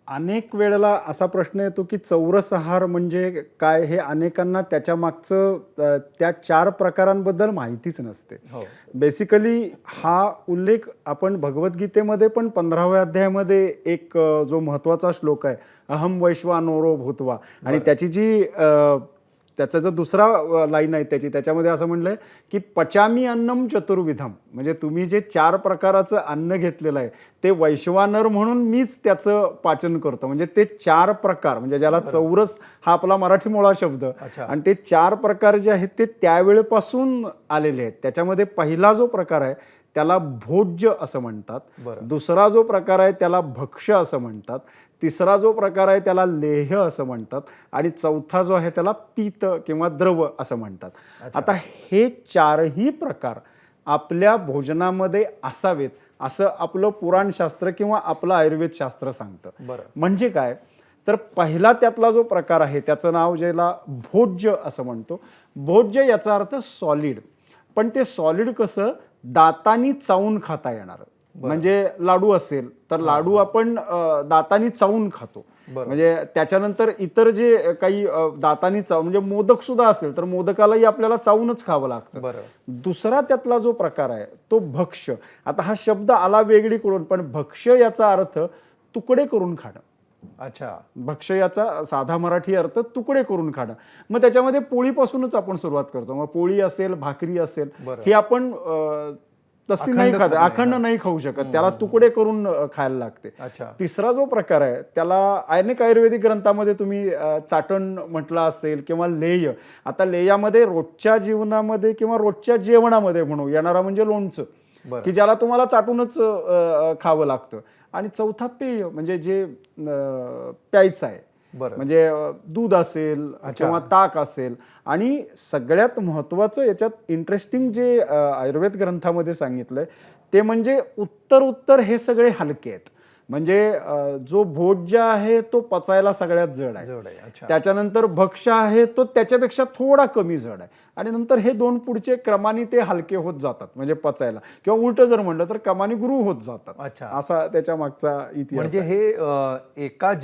अनेक वेळेला असा प्रश्न येतो की चौरस आहार म्हणजे काय हे अनेकांना त्याच्या मागचं त्या 4 प्रकारांबद्दल माहितीच नसते. बेसिकली हा उल्लेख आपण भगवद्गीतेमध्ये पण 15व्या अध्यायामध्ये एक जो महत्त्वाचा श्लोक आहे, अहम वैश्वानरो भूत्वा, आणि त्याची जी त्याचा जो दुसरा लाईन आहे त्याच्यामध्ये असं म्हणलंय की पचामी अन्नम चतुर्विधम, म्हणजे तुम्ही जे 4 प्रकाराचं अन्न घेतलेलं आहे ते वैश्वानर म्हणून मीच त्याचं पाचन करतो. म्हणजे ते 4 प्रकार, म्हणजे ज्याला चौरस हा आपला मराठी मुळा शब्द, आणि ते 4 प्रकार जे आहेत ते त्यावेळेपासून आलेले आहेत. त्याच्यामध्ये पहिला जो प्रकार आहे त्याला भोज्य असं म्हणतात, दुसरा जो प्रकार आहे त्याला भक्ष्य असं म्हणतात, तिसरा जो प्रकार आहे त्याला लेह असं म्हणतात, आणि चौथा जो आहे त्याला पीत किंवा द्रव असं म्हणतात. आता हे 4ही प्रकार आपल्या भोजनामध्ये असावेत असं आपलं पुराणशास्त्र किंवा आपलं आयुर्वेदशास्त्र सांगतं. म्हणजे काय, तर पहिला त्यातला जो प्रकार आहे त्याचं नाव ज्याला भोज्य असं म्हणतो. भोज्य याचा अर्थ सॉलिड, पण ते सॉलिड कसं दातानी चावून खाता येणार. म्हणजे लाडू असेल तर लाडू आपण दातानी चावून खातो. म्हणजे त्याच्यानंतर इतर जे काही दातानी म्हणजे मोदक सुद्धा असेल तर मोदकालाही आपल्याला चावूनच खावं लागतं. दुसरा त्यातला जो प्रकार आहे तो भक्ष्य. आता हा शब्द आला वेगळी करून, पण भक्ष्य याचा अर्थ तुकडे करून खाणं. अच्छा, भक्ष्य याचा साधा मराठी अर्थ तुकडे करून खाणं. मग त्याच्यामध्ये पोळीपासूनच आपण सुरुवात करतो. मग पोळी असेल, भाकरी असेल, हे आपण तशी नाही खात, अखंड नाही खाऊ शकत, त्याला तुकडे करून खायला लागते. तिसरा जो प्रकार आहे त्याला अनेक आयुर्वेदिक ग्रंथामध्ये तुम्ही चाटण म्हटलं असेल किंवा लेय. आता लेयामध्ये रोजच्या जीवनामध्ये किंवा रोजच्या जेवणामध्ये म्हणू येणारा म्हणजे लोणचं, की ज्याला तुम्हाला चाटूनच खावं लागतं. आणि चौथा पेय, म्हणजे जे प्यायचं आहे, म्हणजे दूध असेल किंवा ताक असेल. आणि सगळ्यात महत्त्वाचं याच्यात इंटरेस्टिंग जे आयुर्वेद ग्रंथामध्ये सांगितलंय ते म्हणजे उत्तर हे सगळे हलके आहेत. म्हणजे जो भोज्य आहे तो पचायला सगळ्यात जड आहे, त्याच्यानंतर भक्ष्य आहे तो त्याच्यापेक्षा थोडा कमी जड आहे, आणि नंतर हे 2 पुढचे क्रमाने ते हलके होत जातात म्हणजे पचायला, किंवा उलट जर म्हणलं तर क्रमाने गुरु होत जातात. असा त्याच्या मागचा इतिहास. म्हणजे हे एका